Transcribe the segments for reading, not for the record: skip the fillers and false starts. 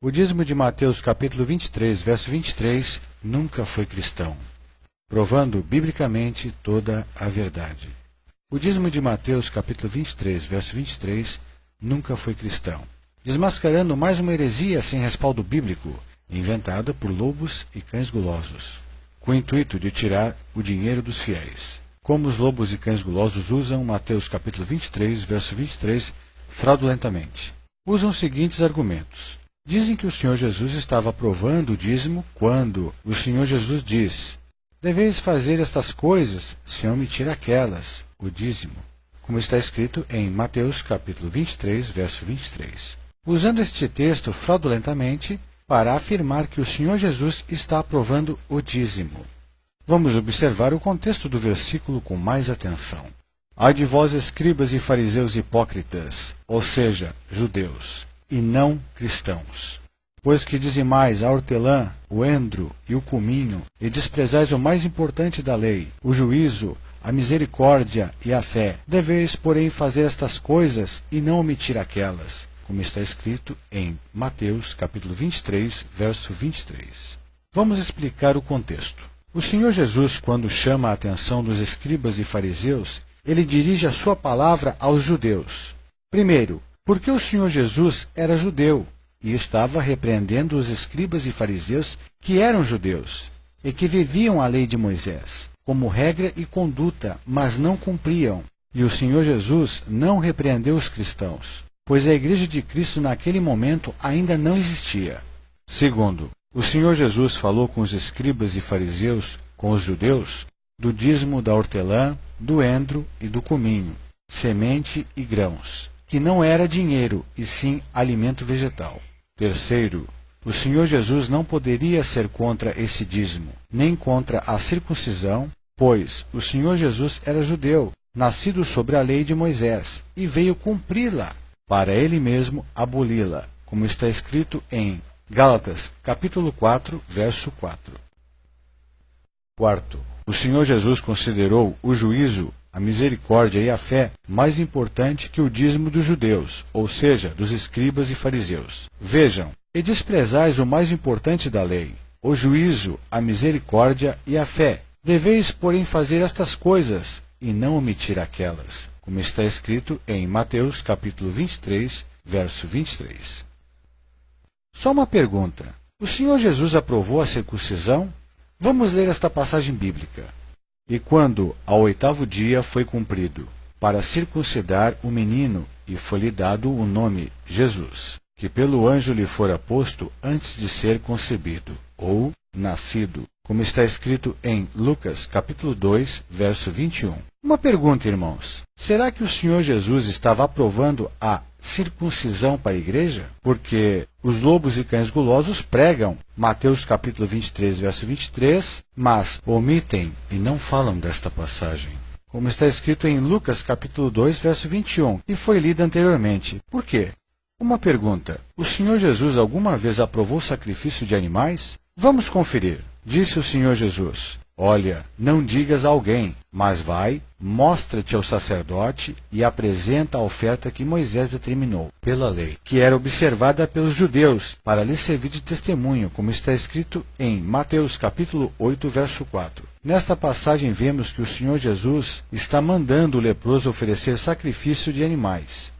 O dízimo de Mateus capítulo 23, verso 23, nunca foi cristão, provando biblicamente toda a verdade. O dízimo de Mateus capítulo 23, verso 23, nunca foi cristão, desmascarando mais uma heresia sem respaldo bíblico, inventada por lobos e cães gulosos, com o intuito de tirar o dinheiro dos fiéis. Como os lobos e cães gulosos usam Mateus capítulo 23, verso 23, fraudulentamente. Usam os seguintes argumentos. Dizem que o Senhor Jesus estava aprovando o dízimo quando o Senhor Jesus diz: deveis fazer estas coisas sem omitir aquelas, o dízimo, como está escrito em Mateus capítulo 23, verso 23. Usando este texto fraudulentamente para afirmar que o Senhor Jesus está aprovando o dízimo. Vamos observar o contexto do versículo com mais atenção. Ai de vós, escribas e fariseus hipócritas, ou seja, judeus, e não cristãos, pois que dizimais a hortelã, o endro e o cominho, e desprezais o mais importante da lei, o juízo, a misericórdia e a fé. Deveis, porém, fazer estas coisas e não omitir aquelas, como está escrito em Mateus capítulo 23, verso 23. Vamos explicar o contexto. O Senhor Jesus, quando chama a atenção dos escribas e fariseus, ele dirige a sua palavra aos judeus. Primeiro, porque o Senhor Jesus era judeu e estava repreendendo os escribas e fariseus que eram judeus e que viviam a lei de Moisés como regra e conduta, mas não cumpriam. E o Senhor Jesus não repreendeu os cristãos, pois a igreja de Cristo naquele momento ainda não existia. Segundo, o Senhor Jesus falou com os escribas e fariseus, com os judeus, do dízimo da hortelã, do endro e do cominho, semente e grãos, que não era dinheiro, e sim alimento vegetal. Terceiro, o Senhor Jesus não poderia ser contra esse dízimo, nem contra a circuncisão, pois o Senhor Jesus era judeu, nascido sobre a lei de Moisés, e veio cumpri-la, para ele mesmo aboli-la, como está escrito em Gálatas, capítulo 4, verso 4. Quarto, o Senhor Jesus considerou o juízo, a misericórdia e a fé mais importante que o dízimo dos judeus, ou seja, dos escribas e fariseus. Vejam, e desprezais o mais importante da lei, o juízo, a misericórdia e a fé. Deveis, porém, fazer estas coisas, e não omitir aquelas, como está escrito em Mateus capítulo 23, verso 23. Só uma pergunta. O Senhor Jesus aprovou a circuncisão? Vamos ler esta passagem bíblica. E quando, ao 8º dia, foi cumprido, para circuncidar o menino, e foi-lhe dado o nome Jesus, que pelo anjo lhe fora posto antes de ser concebido, ou nascido, como está escrito em Lucas, capítulo 2, verso 21. Uma pergunta, irmãos. Será que o Senhor Jesus estava aprovando a circuncisão para a igreja? Porque os lobos e cães gulosos pregam Mateus capítulo 23, verso 23, mas omitem e não falam desta passagem, como está escrito em Lucas capítulo 2, verso 21, e foi lida anteriormente. Por quê? Uma pergunta. O Senhor Jesus alguma vez aprovou o sacrifício de animais? Vamos conferir. Disse o Senhor Jesus: olha, não digas a alguém, mas vai, mostra-te ao sacerdote e apresenta a oferta que Moisés determinou pela lei, que era observada pelos judeus, para lhe servir de testemunho, como está escrito em Mateus capítulo 8, verso 4. Nesta passagem vemos que o Senhor Jesus está mandando o leproso oferecer sacrifício de animais.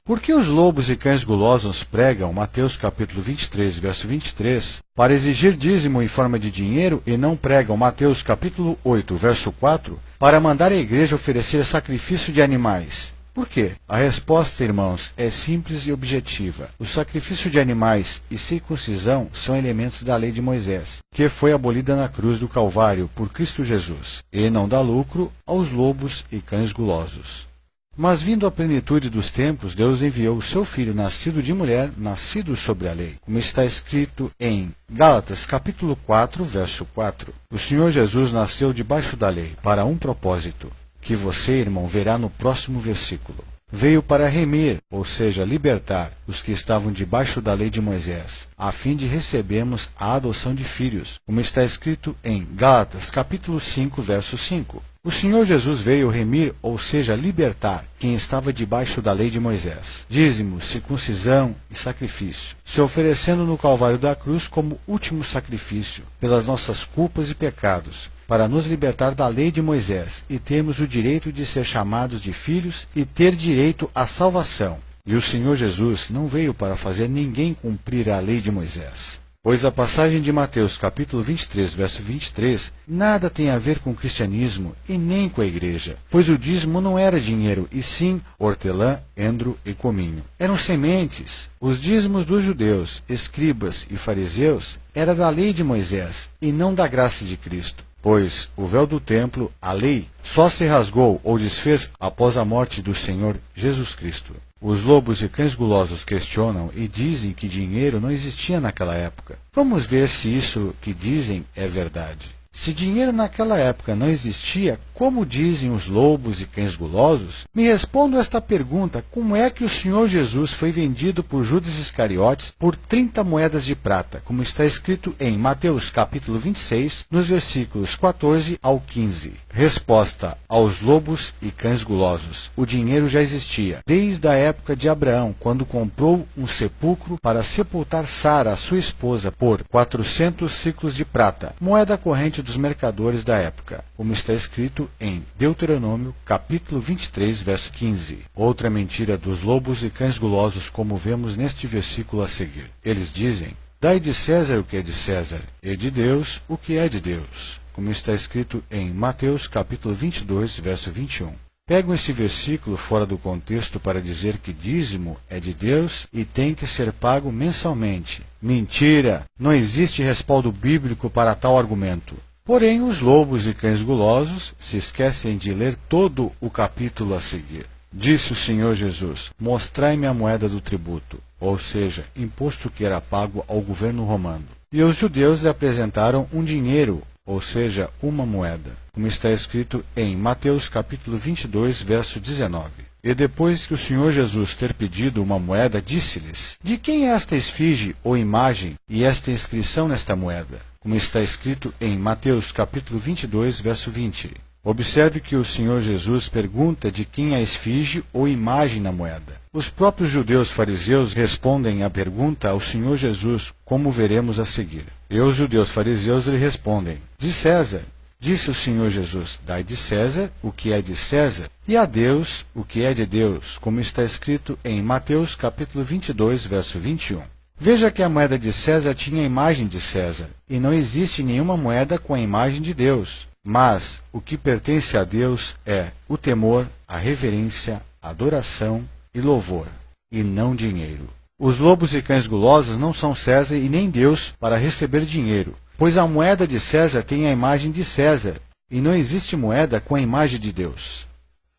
Por que os lobos e cães gulosos pregam Mateus capítulo 23, verso 23, para exigir dízimo em forma de dinheiro e não pregam Mateus capítulo 8, verso 4, para mandar a igreja oferecer sacrifício de animais? Por quê? A resposta, irmãos, é simples e objetiva. O sacrifício de animais e circuncisão são elementos da lei de Moisés, que foi abolida na cruz do Calvário por Cristo Jesus, e não dá lucro aos lobos e cães gulosos. Mas vindo a plenitude dos tempos, Deus enviou o seu Filho, nascido de mulher, nascido sobre a lei, como está escrito em Gálatas, capítulo 4, verso 4. O Senhor Jesus nasceu debaixo da lei, para um propósito, que você, irmão, verá no próximo versículo. Veio para remir, ou seja, libertar, os que estavam debaixo da lei de Moisés, a fim de recebermos a adoção de filhos, como está escrito em Gálatas, capítulo 5, verso 5. O Senhor Jesus veio remir, ou seja, libertar, quem estava debaixo da lei de Moisés. Dízimo, circuncisão e sacrifício, se oferecendo no Calvário da cruz como último sacrifício, pelas nossas culpas e pecados, para nos libertar da lei de Moisés e termos o direito de ser chamados de filhos e ter direito à salvação. E o Senhor Jesus não veio para fazer ninguém cumprir a lei de Moisés. Pois a passagem de Mateus capítulo 23, verso 23, nada tem a ver com o cristianismo e nem com a igreja, pois o dízimo não era dinheiro, e sim hortelã, endro e cominho. Eram sementes. Os dízimos dos judeus, escribas e fariseus era da lei de Moisés e não da graça de Cristo. Pois o véu do templo, a lei, só se rasgou ou desfez após a morte do Senhor Jesus Cristo. Os lobos e cães gulosos questionam e dizem que dinheiro não existia naquela época. Vamos ver se isso que dizem é verdade. Se dinheiro naquela época não existia, como dizem os lobos e cães gulosos? Me respondam esta pergunta: como é que o Senhor Jesus foi vendido por Judas Iscariotes por 30 moedas de prata, como está escrito em Mateus capítulo 26, nos versículos 14 ao 15? Resposta: aos lobos e cães gulosos. O dinheiro já existia desde a época de Abraão, quando comprou um sepulcro para sepultar Sara, sua esposa, por 400 ciclos de prata, moeda corrente dos mercadores da época, como está escrito em Deuteronômio capítulo 23, verso 15. Outra mentira dos lobos e cães gulosos, como vemos neste versículo a seguir. Eles dizem: dai de César o que é de César, e de Deus o que é de Deus, como está escrito em Mateus capítulo 22, verso 21. Pegam este versículo fora do contexto para dizer que dízimo é de Deus e tem que ser pago mensalmente. Mentira! Não existe respaldo bíblico para tal argumento. Porém, os lobos e cães gulosos se esquecem de ler todo o capítulo a seguir. Disse o Senhor Jesus: mostrai-me a moeda do tributo, ou seja, imposto que era pago ao governo romano. E os judeus lhe apresentaram um dinheiro, ou seja, uma moeda, como está escrito em Mateus capítulo 22, verso 19. E depois que o Senhor Jesus ter pedido uma moeda, disse-lhes: de quem é esta esfinge ou imagem e esta inscrição nesta moeda? Como está escrito em Mateus capítulo 22, verso 20. Observe que o Senhor Jesus pergunta de quem é a esfinge ou imagem na moeda. Os próprios judeus fariseus respondem à pergunta ao Senhor Jesus, como veremos a seguir. E os judeus fariseus lhe respondem: de César. Disse o Senhor Jesus: dai de César o que é de César, e a Deus o que é de Deus, como está escrito em Mateus capítulo 22, verso 21. Veja que a moeda de César tinha a imagem de César, e não existe nenhuma moeda com a imagem de Deus. Mas o que pertence a Deus é o temor, a reverência, a adoração e louvor, e não dinheiro. Os lobos e cães gulosos não são César e nem Deus para receber dinheiro, pois a moeda de César tem a imagem de César, e não existe moeda com a imagem de Deus.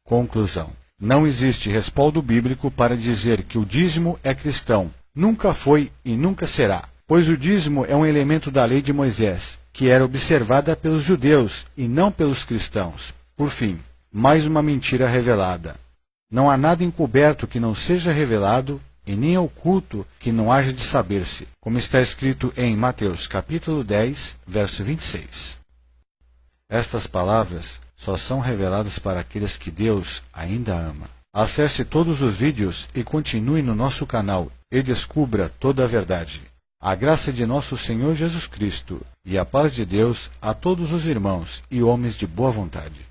Conclusão: não existe respaldo bíblico para dizer que o dízimo é cristão. Nunca foi e nunca será, pois o dízimo é um elemento da lei de Moisés, que era observada pelos judeus e não pelos cristãos. Por fim, mais uma mentira revelada. Não há nada encoberto que não seja revelado, e nem oculto que não haja de saber-se, como está escrito em Mateus capítulo 10, verso 26. Estas palavras só são reveladas para aqueles que Deus ainda ama. Acesse todos os vídeos e continue no nosso canal e descubra toda a verdade. A graça de nosso Senhor Jesus Cristo e a paz de Deus a todos os irmãos e homens de boa vontade.